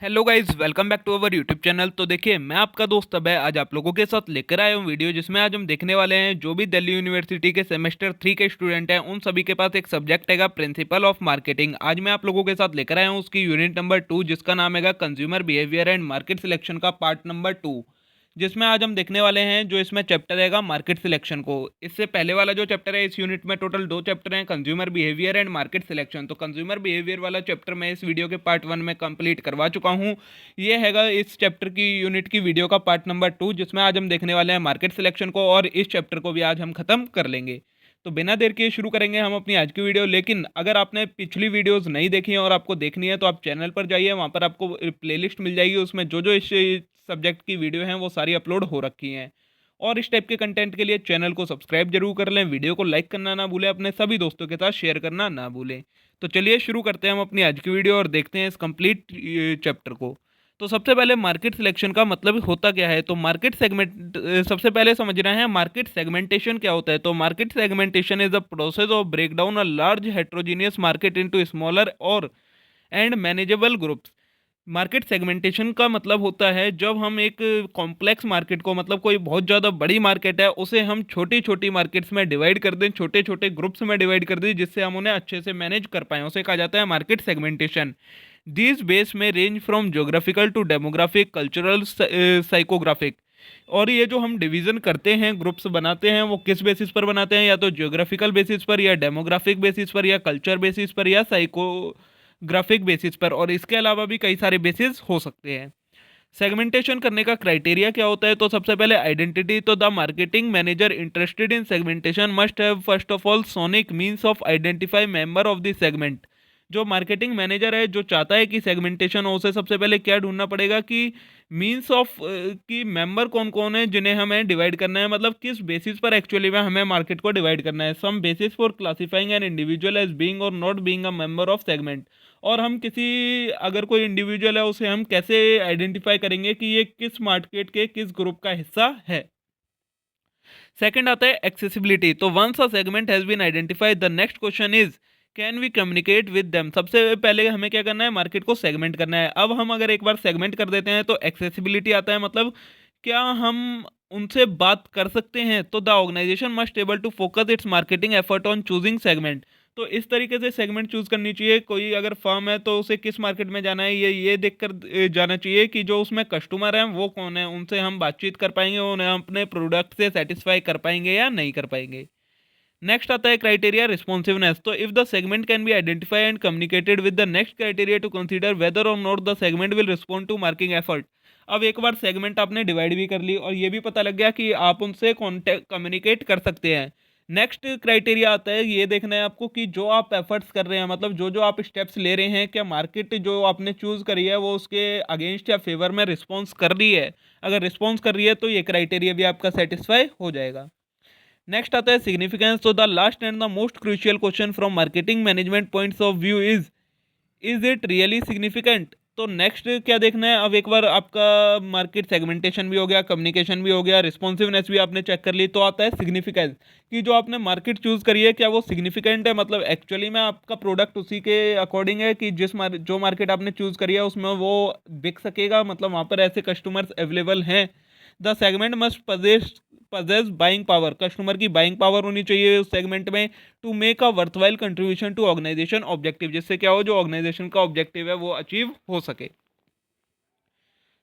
Hello guys, welcome back to our YouTube channel. तो देखिए, मैं आपका दोस्त अभय आज आप लोगों के साथ लेकर आया हूँ वीडियो, जिसमें आज हम देखने वाले हैं जो भी दिल्ली यूनिवर्सिटी के सेमेस्टर 3 के स्टूडेंट हैं उन सभी के पास एक सब्जेक्ट हैगा प्रिंसिपल ऑफ मार्केटिंग। आज मैं आप लोगों के साथ लेकर आया हूँ उसकी यूनिट नंबर 2, जिसका नाम हैगा consumer behaviour and market selection का पार्ट नंबर 2, जिसमें आज हम देखने वाले हैं जो इसमें चैप्टर रहेगा मार्केट सिलेक्शन को। इससे पहले वाला जो चैप्टर है, इस यूनिट में टोटल 2 चैप्टर हैं, consumer behaviour and market selection. तो कंज्यूमर बिहेवियर वाला चैप्टर मैं इस वीडियो के पार्ट 1 में कंप्लीट करवा चुका हूँ। ये हैगा इस चैप्टर की यूनिट की वीडियो का पार्ट नंबर 2, जिसमें आज हम देखने वाले हैं मार्केट सिलेक्शन को, और इस चैप्टर को भी आज हम खत्म कर लेंगे। तो बिना देर के शुरू करेंगे हम अपनी आज की वीडियो। लेकिन अगर आपने पिछली वीडियोस नहीं देखी हैं और आपको देखनी है तो आप चैनल पर जाइए, वहाँ पर आपको प्लेलिस्ट मिल जाएगी, उसमें जो जो इस सब्जेक्ट की वीडियो हैं वो सारी अपलोड हो रखी हैं। और इस टाइप के कंटेंट के लिए चैनल को सब्सक्राइब जरूर कर लें, वीडियो को लाइक करना ना भूलें, अपने सभी दोस्तों के साथ शेयर करना ना भूलें। तो चलिए शुरू करते हैं हम अपनी आज की वीडियो और देखते हैं इस कंप्लीट चैप्टर को। तो सबसे पहले मार्केट सिलेक्शन का मतलब होता क्या है। तो मार्केट सेगमेंट सबसे पहले समझना है मार्केट सेगमेंटेशन क्या होता है। तो market segmentation is the process of break down a large heterogeneous market into smaller or and manageable groups. Market segmentation का मतलब होता है जब हम एक कॉम्प्लेक्स मार्केट को, मतलब कोई बहुत ज़्यादा बड़ी मार्केट है, उसे हम छोटी छोटी मार्केट्स में डिवाइड कर दें, छोटे छोटे ग्रुप्स में डिवाइड कर दें, जिससे हम उन्हें अच्छे से मैनेज कर पाएँ, उसे कहा जाता है मार्केट सेगमेंटेशन। दीज बेस में range from geographical to demographic, cultural, psychographic. और ये जो हम डिवीज़न करते हैं, ग्रुप्स बनाते हैं, वो किस बेसिस पर बनाते हैं, या तो ज्योग्राफिकल बेसिस पर, या डेमोग्राफिक बेसिस पर, या कल्चर बेसिस पर, या साइकोग्राफिक बेसिस पर, और इसके अलावा भी कई सारे बेसिस हो सकते हैं। सेगमेंटेशन करने का क्राइटेरिया क्या होता है। तो सबसे पहले आइडेंटिटी। तो the marketing manager interested in segmentation must have first of all sonic means of identify member of the segment. जो मार्केटिंग मैनेजर है जो चाहता है कि सेगमेंटेशन हो, उसे सबसे पहले क्या ढूंढना पड़ेगा कि मींस ऑफ कि मेंबर कौन कौन है जिन्हें हमें डिवाइड करना है, मतलब किस बेसिस पर एक्चुअली में हमें मार्केट को डिवाइड करना है। Some basis for classifying an individual as being or not being a member of segment. और हम किसी, अगर कोई इंडिविजुअल है, उसे हम कैसे आइडेंटिफाई करेंगे कि ये किस मार्केट के किस ग्रुप का हिस्सा है। सेकंड आता है एक्सेसिबिलिटी। तो once a segment has been identified, the next question is can we communicate with them. सबसे पहले हमें क्या करना है, मार्केट को सेगमेंट करना है। अब हम अगर एक बार सेगमेंट कर देते हैं तो एक्सेसिबिलिटी आता है, मतलब क्या हम उनसे बात कर सकते हैं। तो the organisation must able to focus its marketing effort on choosing segment. तो इस तरीके से सेगमेंट चूज करनी चाहिए। कोई अगर फर्म है तो उसे किस मार्केट में जाना है, ये देखकर जाना चाहिए कि जो उसमें कस्टमर हैं वो कौन है, उनसे हम बातचीत कर पाएंगे, उन्हें हम अपने प्रोडक्ट से सेटिस्फाई कर पाएंगे या नहीं कर पाएंगे। नेक्स्ट आता है क्राइटेरिया रिस्पॉन्सिवनेस। तो if the segment can be identify and communicated with the next criteria to consider whether or not the segment will respond to marking effort. अब एक बार सेगमेंट आपने डिवाइड भी कर ली और ये भी पता लग गया कि आप उनसे कॉन्टेक्ट कम्युनिकेट कर सकते हैं। नेक्स्ट क्राइटेरिया आता है, ये देखना है आपको कि जो आप एफर्ट्स कर रहे हैं, मतलब जो जो आप स्टेप्स ले रहे हैं, क्या मार्केट जो आपने चूज करी है वो उसके अगेंस्ट या फेवर में रिस्पॉन्स कर रही है। अगर रिस्पॉन्स कर रही है तो ये क्राइटेरिया भी आपका सेटिस्फाई हो जाएगा। नेक्स्ट आता है सिग्निफिकेंस। तो the last and the most crucial question from marketing management points of view is it really significant. तो नेक्स्ट क्या देखना है, अब एक बार आपका मार्केट सेगमेंटेशन भी हो गया, कम्युनिकेशन भी हो गया, रिस्पॉन्सिवनेस भी आपने चेक कर ली, तो आता है सिग्निफिकेंस कि जो आपने मार्केट चूज करी है क्या वो सिग्निफिकेंट है, मतलब एक्चुअली में आपका प्रोडक्ट उसी के अकॉर्डिंग है कि जो मार्केट आपने चूज करी है उसमें वो बिक सकेगा, मतलब वहाँ पर ऐसे कस्टमर्स अवेलेबल हैं। The segment must possess buying power. Customer की बाइंग पावर होनी चाहिए उस सेगमेंट में to make a worthwhile contribution to organisation objective, जिससे क्या हो, जो ऑर्गेनाइजेशन का ऑब्जेक्टिव है वो अचीव हो सके।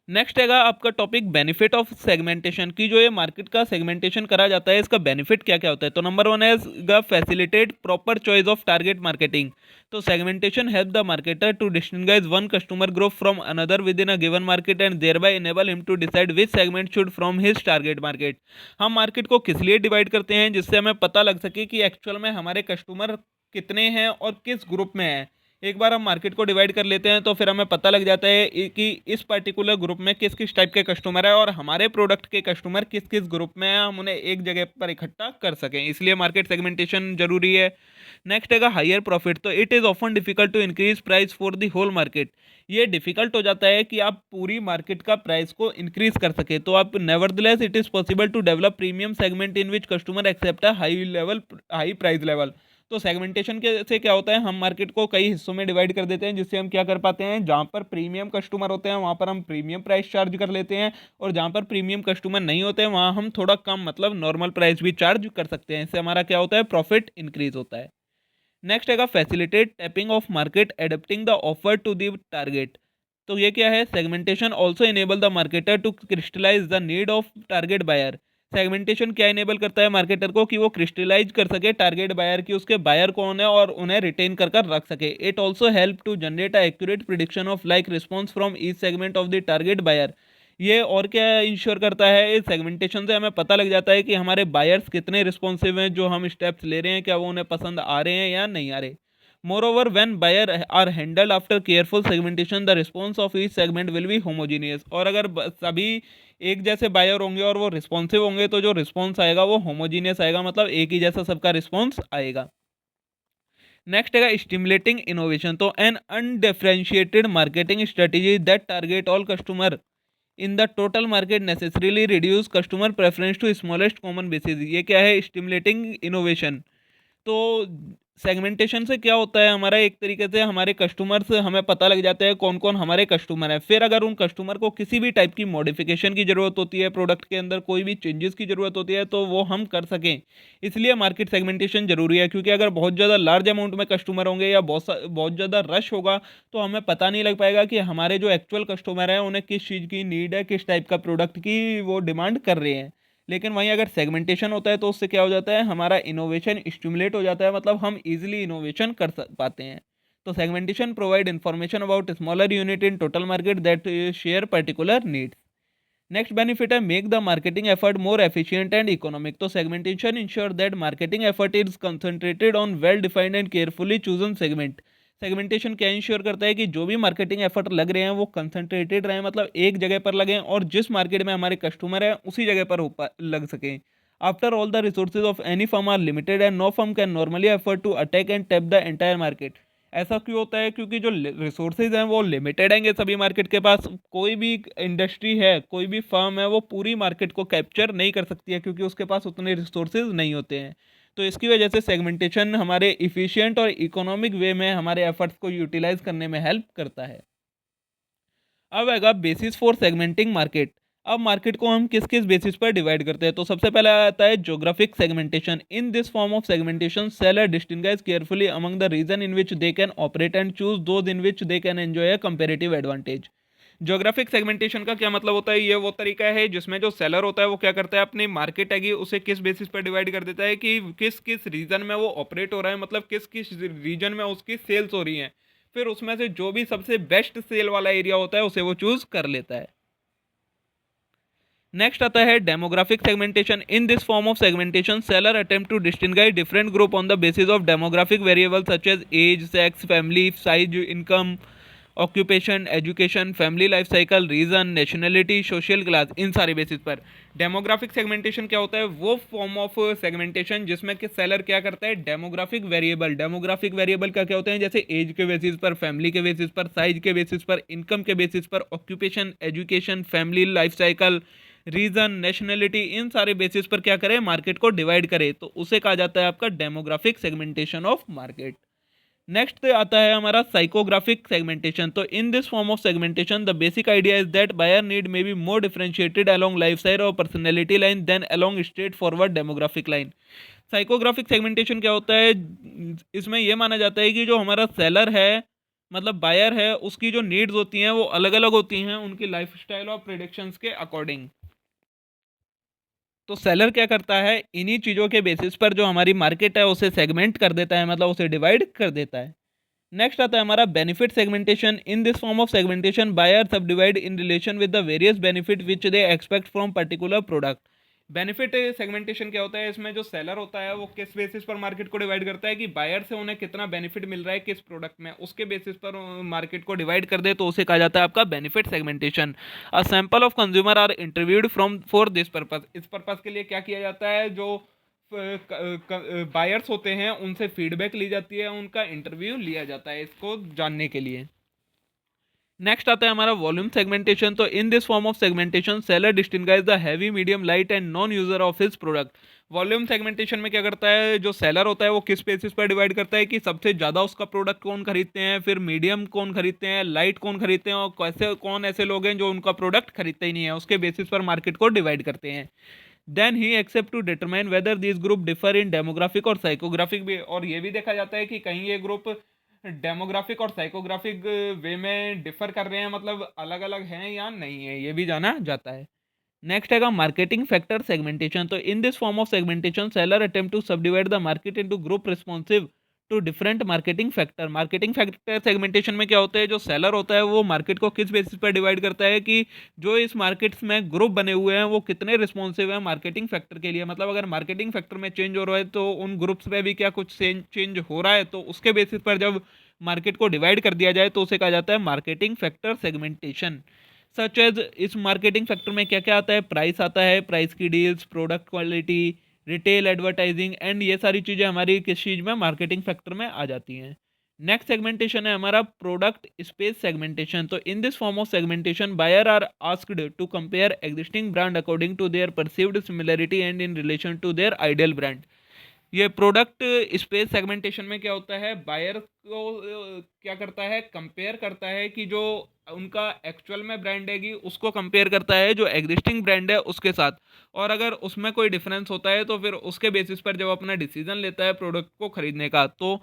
नेक्स्ट हैगा आपका टॉपिक बेनिफिट ऑफ सेगमेंटेशन की। जो ये मार्केट का सेगमेंटेशन करा जाता है इसका बेनिफिट क्या क्या होता है। तो नंबर 1 है facilitate proper choice of target marketing. तो segmentation help the marketer to distinguish one customer group from another within a given market and thereby enable him to decide which segment should from his target market. हम market को किस लिए divide करते हैं, जिससे हमें पता लग सके कि एक्चुअल में हमारे कस्टमर कितने हैं और किस ग्रुप में हैं। एक बार हम मार्केट को डिवाइड कर लेते हैं तो फिर हमें पता लग जाता है कि इस पर्टिकुलर ग्रुप में किस किस टाइप के कस्टमर है और हमारे प्रोडक्ट के कस्टमर किस किस ग्रुप में है, हम उन्हें एक जगह पर इकट्ठा कर सकें, इसलिए मार्केट सेगमेंटेशन जरूरी है। नेक्स्ट है हायर प्रॉफिट। तो it is often difficult to increase price for the whole market. ये डिफिकल्ट हो जाता है कि आप पूरी मार्केट का प्राइस को इंक्रीज कर सके, तो आप nevertheless it is possible to develop premium segment in which customer accept a high price level. तो सेगमेंटेशन के से क्या होता है, हम मार्केट को कई हिस्सों में डिवाइड कर देते हैं, जिससे हम क्या कर पाते हैं, जहाँ पर प्रीमियम कस्टमर होते हैं वहाँ पर हम प्रीमियम प्राइस चार्ज कर लेते हैं, और जहाँ पर प्रीमियम कस्टमर नहीं होते हैं वहाँ हम थोड़ा कम मतलब नॉर्मल प्राइस भी चार्ज कर सकते हैं। इससे हमारा क्या होता है, प्रॉफिट इंक्रीज होता है। नेक्स्ट हैगा facilitate tapping of market adapting the offer to the target. तो ये क्या है, segmentation also enable the marketer to crystallise the need of target buyer. Segmentation क्या इनेबल करता है मार्केटर को, कि वो क्रिस्टलाइज कर सके टारगेट बायर की, उसके बायर कौन है और उन्हें रिटेन कर कर रख सके। It also help to generate a accurate prediction of like response from each segment of the target buyer. ये और क्या इंश्योर करता है, इस सेगमेंटेशन से हमें पता लग जाता है कि हमारे बायर्स कितने रिस्पॉन्सिव हैं, जो हम स्टेप्स ले रहे हैं क्या वो उन्हें पसंद आ रहे हैं या नहीं आ रहे। Moreover when buyer are handled after careful segmentation the response of each segment will be homogeneous. और अगर सभी एक जैसे बायर होंगे और वो रिस्पॉन्सिव होंगे तो जो रिस्पॉन्स आएगा वो होमोजीनियस आएगा, मतलब एक ही जैसा सबका रिस्पॉन्स आएगा। नेक्स्ट है स्टिमुलेटिंग इनोवेशन। तो an undifferentiated marketing strategy that target all customer in the total market necessarily reduce customer preference to smallest common basis. ये क्या है, स्टिमुलेटिंग इनोवेशन। तो सेगमेंटेशन से क्या होता है, हमारा एक तरीके से हमारे कस्टमर से हमें पता लग जाता है कौन कौन हमारे कस्टमर है। फिर अगर उन कस्टमर को किसी भी टाइप की मॉडिफिकेशन की ज़रूरत होती है, प्रोडक्ट के अंदर कोई भी चेंजेस की ज़रूरत होती है, तो वो हम कर सकें। इसलिए मार्केट सेगमेंटेशन जरूरी है, क्योंकि अगर बहुत ज़्यादा लार्ज अमाउंट में कस्टमर होंगे या बहुत ज़्यादा रश होगा तो हमें पता नहीं लग पाएगा कि हमारे जो एक्चुअल कस्टमर हैं उन्हें किस चीज़ की नीड है, किस टाइप का प्रोडक्ट की वो डिमांड कर रहे हैं। लेकिन वहीं अगर सेगमेंटेशन होता है तो उससे क्या हो जाता है, हमारा इनोवेशन स्टिमुलेट हो जाता है, मतलब हम इजीली इनोवेशन कर पाते हैं। तो segmentation provide information about smaller unit in total market that share particular needs. Next benefit है make the marketing effort more efficient and economic. तो segmentation ensure that marketing effort is concentrated on well defined and carefully chosen segment. Segmentation क्या ensure करता है कि जो भी marketing effort लग रहे हैं वो कंसंट्रेटेड रहे, मतलब एक जगह पर लगें और जिस मार्केट में हमारे कस्टमर है उसी जगह पर लग सकें। After all the resources of any firm are limited and no firm can normally effort to attack and tap the entire market. ऐसा क्यों होता है, क्योंकि जो रिसोर्सेज हैं वो लिमिटेड हैं सभी मार्केट के पास। कोई भी इंडस्ट्री है, कोई भी फर्म है, वो पूरी मार्केट को कैप्चर नहीं कर सकती है, क्योंकि उसके पास उतने रिसोर्सेज नहीं होते हैं। तो इसकी वजह से सेगमेंटेशन हमारे इफ़िशिएंट और इकोनॉमिक वे में हमारे एफर्ट्स को यूटिलाइज करने में हेल्प करता है। अब आएगा बेसिस फॉर सेगमेंटिंग मार्केट। अब मार्केट को हम किस किस बेसिस पर डिवाइड करते हैं, तो सबसे पहले आता है geographic segmentation. In this form of segmentation seller distinguish carefully among the region in which they can operate and choose those in which they can enjoy a comparative advantage. Geographic segmentation का क्या मतलब होता है, ये वो तरीका है जिसमें जो सेलर होता है वो क्या करता है, अपनी मार्केट है उसे किस बेसिस पर डिवाइड कर देता है कि किस किस रीजन में वो ऑपरेट हो रहा है, मतलब किस किस रीजन में उसकी सेल्स हो रही हैं। फिर उसमें से जो भी सबसे बेस्ट सेल वाला एरिया होता है उसे वो चूज कर लेता है। नेक्स्ट आता है demographic segmentation. In this form of segmentation seller attempt to distinguish different group on the basis of demographic variable such as age, sex, family size, income, occupation, education, family life cycle, region, nationality, social class, इन सारे basis पर। Demographic segmentation क्या होता है, वो form of segmentation जिसमें कि seller क्या करता है, डेमोग्राफिक वेरिएबल का क्या होते हैं, जैसे एज के बेसिस पर, फैमिली के बेसिस पर, साइज के बेसिस पर, इनकम के बेसिस पर, occupation, education, family life cycle, region, nationality, इन सारे बेसिस पर क्या करें, मार्केट को डिवाइड करें, तो उसे कहा जाता है आपका demographic segmentation of market. Next आता है हमारा साइकोग्राफिक सेगमेंटेशन। तो in this form of segmentation the basic idea is that buyer need may be more differentiated along life style or personality line than along straightforward demographic line. Psychographic segmentation क्या होता है, इसमें यह माना जाता है कि जो हमारा सेलर है, मतलब बायर है, उसकी जो नीड्स होती हैं वो अलग अलग होती हैं उनकी लाइफ स्टाइल और प्रेडिक्शंस के अकॉर्डिंग। तो सेलर क्या करता है, इन्हीं चीज़ों के बेसिस पर जो हमारी मार्केट है उसे सेगमेंट कर देता है, मतलब उसे डिवाइड कर देता है। नेक्स्ट आता है हमारा benefit segmentation. In this form of segmentation buyer subdivide in relation with the various benefit which they expect from particular product. Benefit segmentation क्या होता है, इसमें जो सेलर होता है वो किस बेसिस पर मार्केट को डिवाइड करता है कि बायर से उन्हें कितना बेनिफिट मिल रहा है किस प्रोडक्ट में, उसके बेसिस पर मार्केट को डिवाइड कर दे तो उसे कहा जाता है आपका benefit segmentation. A sample of consumer are interviewed from for this purpose. इस पर्पस के लिए क्या किया जाता है, जो बायर्स होते हैं उनसे फीडबैक ली जाती है, उनका इंटरव्यू लिया जाता है इसको जानने के लिए। नेक्स्ट आता है हमारा वॉल्यूम सेगमेंटेशन। तो in this form of segmentation seller distinguish the heavy, medium, light and non user of his product. Volume segmentation में क्या करता है, जो सेलर होता है वो किस बेसिस पर डिवाइड करता है कि सबसे ज़्यादा उसका प्रोडक्ट कौन खरीदते हैं, फिर मीडियम कौन खरीदते हैं, लाइट कौन खरीदते हैं, और कैसे कौन ऐसे लोग हैं जो उनका प्रोडक्ट खरीदते ही नहीं है, उसके बेसिस पर मार्केट को डिवाइड करते हैं। Then he accept to determine whether this group differ in demographic और साइकोग्राफिक भी, और ये भी देखा जाता है कि कहीं ये ग्रुप डेमोग्राफिक और साइकोग्राफिक वे में डिफर कर रहे हैं, मतलब अलग अलग हैं या नहीं है, ये भी जाना जाता है। नेक्स्ट है मार्केटिंग फैक्टर सेगमेंटेशन। तो in this form of segmentation seller attempt to subdivide the market into group responsive to different marketing factor. Marketing factor segmentation में क्या होता है, जो सेलर होता है वो मार्केट को किस बेसिस पर डिवाइड करता है कि जो इस मार्केट्स में ग्रुप बने हुए हैं वो कितने रिस्पॉन्सिव हैं मार्केटिंग फैक्टर के लिए। मतलब अगर मार्केटिंग फैक्टर में चेंज हो रहा है तो उन ग्रुप्स में भी क्या कुछ चेंज हो रहा है, तो उसके बेसिस पर जब मार्केट को डिवाइड कर दिया जाए तो उसे कहा जाता है marketing factor segmentation. Such as इस मार्केटिंग फैक्टर में क्या क्या आता है, प्राइस आता है, प्राइस की deals, product quality, retail advertising, and ये सारी चीज़ें हमारी किस चीज़ में, मार्केटिंग फैक्टर में आ जाती हैं। नेक्स्ट सेगमेंटेशन है हमारा प्रोडक्ट स्पेस सेगमेंटेशन। तो in this form of segmentation buyer are asked to compare existing brand according to their perceived similarity and in relation to their ideal brand. ये product space segmentation में क्या होता है, buyer को क्या करता है, कंपेयर करता है कि जो उनका एक्चुअल में ब्रांड है उसको कंपेयर करता है जो एग्जिस्टिंग ब्रांड है उसके साथ, और अगर उसमें कोई डिफरेंस होता है तो फिर उसके बेसिस पर जब अपना डिसीजन लेता है प्रोडक्ट को खरीदने का, तो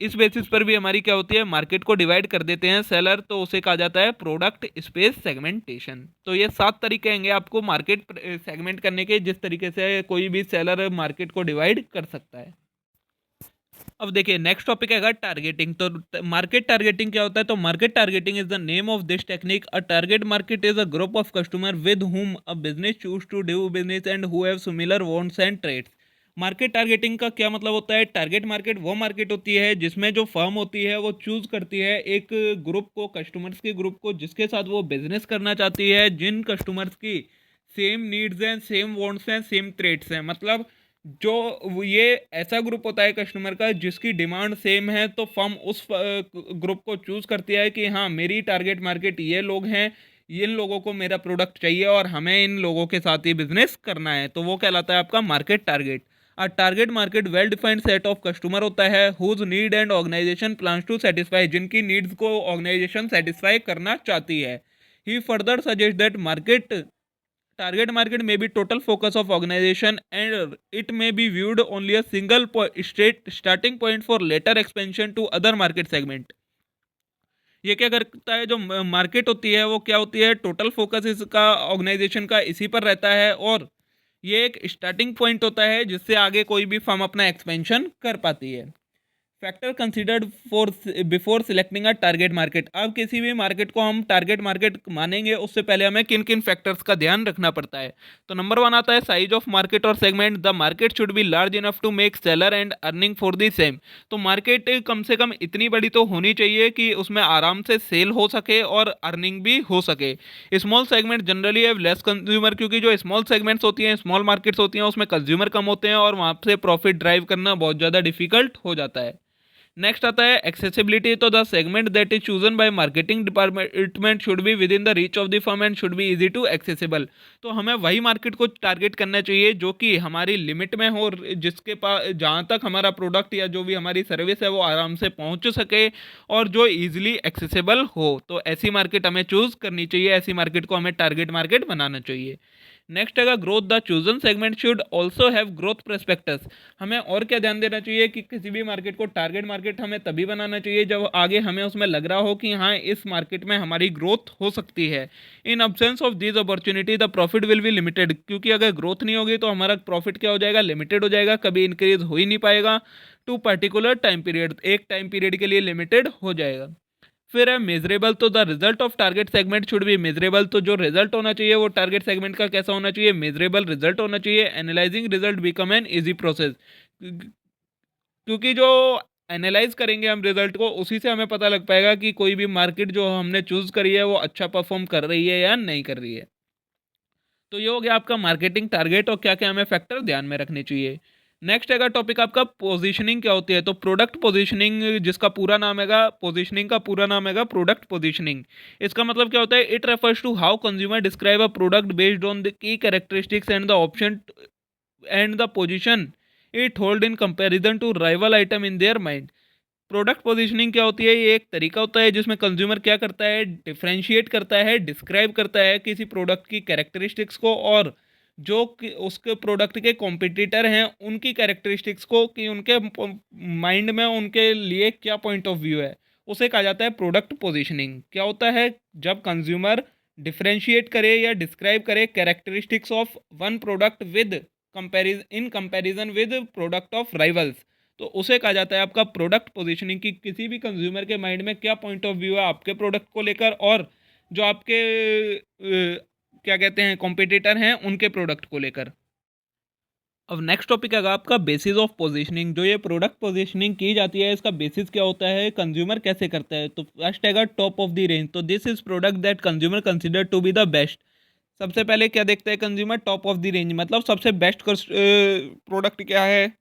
इस बेसिस पर भी हमारी क्या होती है, मार्केट को डिवाइड कर देते हैं सेलर, तो उसे कहा जाता है प्रोडक्ट स्पेस सेगमेंटेशन। तो ये 7 तरीके होंगे आपको मार्केट सेगमेंट करने के, जिस तरीके से कोई भी सेलर मार्केट को डिवाइड कर सकता है। अब देखिए नेक्स्ट टॉपिक है टारगेटिंग। तो मार्केट टारगेटिंग क्या होता है, तो market targeting is the name of this technique. A target market is a group of customer with whom a business choose to do business and who have similar wants and trades. Market targeting का क्या मतलब होता है, target market वो market होती है जिसमें जो फर्म होती है वो चूज करती है एक ग्रुप को, कस्टमर्स के ग्रुप को, जिसके साथ वो बिजनेस करना चाहती है, जिन कस्टमर्स की सेम नीड्स हैं, सेम वांट्स हैं, सेम ट्रेड्स हैं। मतलब जो ये ऐसा ग्रुप होता है कस्टमर का जिसकी डिमांड सेम है, तो फर्म उस ग्रुप को चूज करती है कि हाँ मेरी टारगेट मार्केट ये लोग हैं, इन लोगों को मेरा प्रोडक्ट चाहिए और हमें इन लोगों के साथ ही बिजनेस करना है, तो वो कहलाता है आपका market target. A target market well defined set of customer होता है whose need and organization plans to satisfy, जिनकी नीड्स को ऑर्गेनाइजेशन सेटिस्फाई करना चाहती है। He further suggest that market target market may be total focus of organization and it may be viewed only a single state starting point for later expansion to other market segment। ये क्या करता है, जो market होती है वो क्या होती है, टोटल फोकस इसका ऑर्गेनाइजेशन का इसी पर रहता है, और ये एक स्टार्टिंग पॉइंट होता है जिससे आगे कोई भी फर्म अपना एक्सपेंशन कर पाती है। Factor considered for before selecting a target market. अब किसी भी मार्केट को हम टारगेट मार्केट मानेंगे उससे पहले हमें किन किन फैक्टर्स का ध्यान रखना पड़ता है। तो नंबर 1 आता है साइज ऑफ मार्केट और segment. The market should be large enough to make seller and earning for the same. तो मार्केट कम से कम इतनी बड़ी तो होनी चाहिए कि उसमें आराम से सेल हो सके और अर्निंग भी हो सके। Small segment generally have less consumer, क्योंकि जो स्मॉल सेगमेंट्स होती हैं, स्मॉल मार्केट्स होती हैं, उसमें कंज्यूमर कम होते हैं और वहाँ से प्रॉफिट ड्राइव करना बहुत ज़्यादा डिफिकल्ट हो जाता है। नेक्स्ट आता है एक्सेसिबिलिटी। तो the segment that is chosen by marketing department should be within the reach of the firm and should be easy to accessible. तो हमें वही मार्केट को टारगेट करना चाहिए जो कि हमारी लिमिट में हो, और जिसके पास जहाँ तक हमारा प्रोडक्ट या जो भी हमारी सर्विस है वो आराम से पहुँच सके और जो ईजिली एक्सेसिबल हो। तो ऐसी मार्केट हमें चूज करनी चाहिए, ऐसी मार्केट को हमें टारगेट मार्केट बनाना चाहिए। नेक्स्ट है growth. The chosen segment should also have growth prospectus. हमें और क्या ध्यान देना चाहिए कि किसी भी मार्केट को टारगेट मार्केट हमें तभी बनाना चाहिए जब आगे हमें उसमें लग रहा हो कि हाँ इस मार्केट में हमारी ग्रोथ हो सकती है। इन absence of this opportunity the profit will be limited, क्योंकि अगर ग्रोथ नहीं होगी तो हमारा प्रॉफिट क्या हो जाएगा, लिमिटेड हो जाएगा, कभी इंक्रीज हो ही नहीं पाएगा। टू पर्टिकुलर टाइम पीरियड, एक टाइम पीरियड के लिए लिमिटेड हो जाएगा। फिर है मेजरेबल। तो the result of target segment should be measurable. तो जो रिजल्ट होना चाहिए वो टारगेट सेगमेंट का कैसा होना चाहिए, मेजरेबल रिजल्ट होना चाहिए। Analysing result become an easy process, क्योंकि जो एनालाइज करेंगे हम रिजल्ट को उसी से हमें पता लग पाएगा कि कोई भी मार्केट जो हमने चूज करी है वो अच्छा परफॉर्म कर रही है या नहीं कर रही है। तो ये हो गया आपका मार्केटिंग टारगेट और क्या क्या हमें फैक्टर ध्यान में रखने चाहिए। नेक्स्ट है टॉपिक आपका पोजीशनिंग क्या होती है। तो प्रोडक्ट पोजीशनिंग, जिसका पूरा नाम है, पोजीशनिंग का पूरा नाम है प्रोडक्ट पोजीशनिंग। इसका मतलब क्या होता है, it refers to how consumer describe a product based on the key characteristics and the option and the position it hold in comparison to rival item in their mind. Product positioning क्या होती है? ये एक तरीका होता है जिसमें consumer क्या करता है, डिफरेंशिएट करता है, डिस्क्राइब करता है किसी प्रोडक्ट की कैरेक्टरिस्टिक्स को, और जो उसके प्रोडक्ट के कॉम्पिटिटर हैं उनकी कैरेक्टरिस्टिक्स को, कि उनके माइंड में उनके लिए क्या पॉइंट ऑफ व्यू है, उसे कहा जाता है प्रोडक्ट पोजीशनिंग। क्या होता है? जब कंज्यूमर डिफरेंशिएट करे या डिस्क्राइब करे characteristics of one product with comparison with product of rivals, तो उसे कहा जाता है आपका प्रोडक्ट पोजीशनिंग। कि किसी भी कंज्यूमर के माइंड में क्या पॉइंट ऑफ व्यू है आपके प्रोडक्ट को लेकर, और जो आपके क्या कहते हैं कॉम्पिटिटर हैं उनके प्रोडक्ट को लेकर। अब नेक्स्ट टॉपिक है आपका बेसिस ऑफ पोजीशनिंग। जो ये प्रोडक्ट पोजीशनिंग की जाती है इसका बेसिस क्या होता है, कंज्यूमर कैसे करता है। तो फर्स्ट हैगा टॉप ऑफ द रेंज। तो this is product that consumer consider to be the best. सबसे पहले क्या देखता है कंज्यूमर? टॉप ऑफ द रेंज, मतलब सबसे बेस्ट प्रोडक्ट क्या है,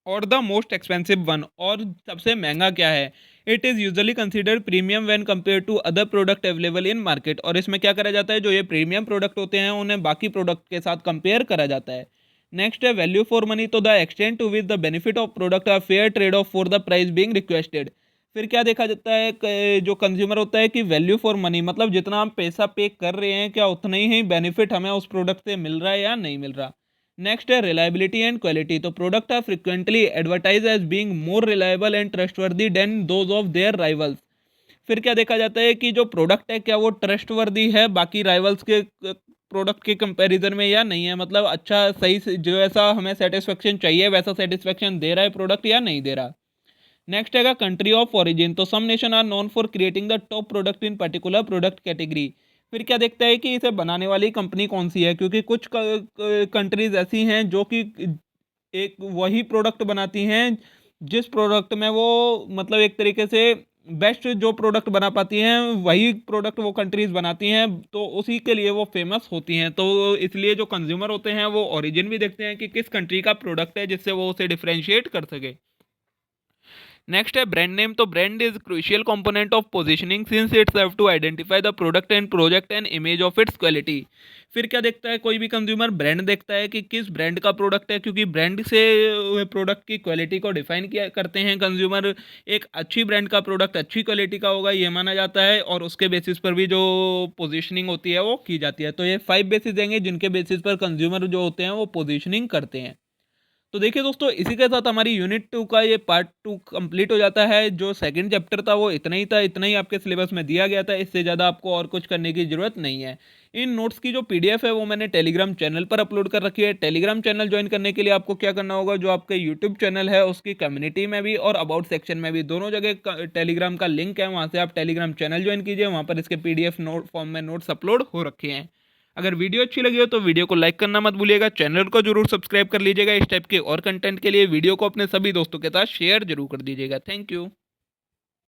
और द मोस्ट एक्सपेंसिव वन, और सबसे महंगा क्या है। It is usually considered premium when compare to other product available in market. और इसमें क्या करा जाता है, जो ये प्रीमियम प्रोडक्ट होते हैं उन्हें बाकी प्रोडक्ट के साथ कंपेयर करा जाता है। नेक्स्ट है वैल्यू फॉर मनी। तो the extent to with the benefit of product are fair trade off for the price being requested. फिर क्या देखा जाता है, जो कंज्यूमर होता है कि वैल्यू फॉर मनी, मतलब जितना हम पैसा पे कर रहे हैं क्या उतना ही बेनिफिट हमें उस प्रोडक्ट से मिल रहा है या नहीं मिल रहा। नेक्स्ट है रिलायबिलिटी एंड क्वालिटी। तो product are frequently advertise as being more reliable and trustworthy than those of their rivals. फिर क्या देखा जाता है कि जो प्रोडक्ट है क्या वो ट्रस्टवर्दी है बाकी राइवल्स के प्रोडक्ट के कंपैरिजन में या नहीं है, मतलब अच्छा सही से जो ऐसा हमें सेटिस्फेक्शन चाहिए वैसा सेटिस्फेक्शन दे रहा है प्रोडक्ट या नहीं दे रहा। नेक्स्ट हैगा कंट्री ऑफ ओरिजिन। तो some nation are known for creating the top product in particular product category. फिर क्या देखता है कि इसे बनाने वाली कंपनी कौन सी है, क्योंकि कुछ कंट्रीज ऐसी हैं जो कि एक वही प्रोडक्ट बनाती हैं जिस प्रोडक्ट में वो मतलब एक तरीके से बेस्ट जो प्रोडक्ट बना पाती हैं वही प्रोडक्ट वो कंट्रीज बनाती हैं, तो उसी के लिए वो फेमस होती हैं। तो इसलिए जो कंज्यूमर होते हैं वो ओरिजिन भी देखते हैं कि किस कंट्री का प्रोडक्ट है जिससे वो उसे डिफरेंशिएट कर सके। नेक्स्ट है ब्रांड नेम। तो brand is crucial component of positioning since its have to identify the product and project and image of its quality. फिर क्या देखता है कोई भी कंज्यूमर? ब्रांड देखता है कि किस ब्रांड का प्रोडक्ट है, क्योंकि ब्रांड से प्रोडक्ट की क्वालिटी को डिफाइन किया करते हैं कंज्यूमर। एक अच्छी ब्रांड का प्रोडक्ट अच्छी क्वालिटी का होगा ये माना जाता है, और उसके बेसिस पर भी जो पोजीशनिंग होती है वो की जाती है। तो ये 5 बेसिस देंगे जिनके बेसिस पर कंज्यूमर जो होते हैं वो पोजीशनिंग करते हैं। तो देखिए दोस्तों, इसी के साथ हमारी यूनिट 2 का ये पार्ट 2 कंप्लीट हो जाता है। जो सेकंड चैप्टर था वो इतना ही था, इतना ही आपके सिलेबस में दिया गया था, इससे ज़्यादा आपको और कुछ करने की ज़रूरत नहीं है। इन नोट्स की जो पीडीएफ है वो मैंने टेलीग्राम चैनल पर अपलोड कर रखी है। टेलीग्राम चैनल ज्वाइन करने के लिए आपको क्या करना होगा, जो आपके यूट्यूब चैनल है उसकी कम्युनिटी में भी और अबाउट सेक्शन में भी दोनों जगह टेलीग्राम का लिंक है, वहाँ से आप टेलीग्राम चैनल ज्वाइन कीजिए। वहाँ पर इसके पीडीएफ नोट फॉर्म में नोट्स अपलोड हो रखे हैं। अगर वीडियो अच्छी लगी हो तो वीडियो को लाइक करना मत भूलिएगा, चैनल को जरूर सब्सक्राइब कर लीजिएगा। इस टाइप के और कंटेंट के लिए वीडियो को अपने सभी दोस्तों के साथ शेयर जरूर कर दीजिएगा। Thank you.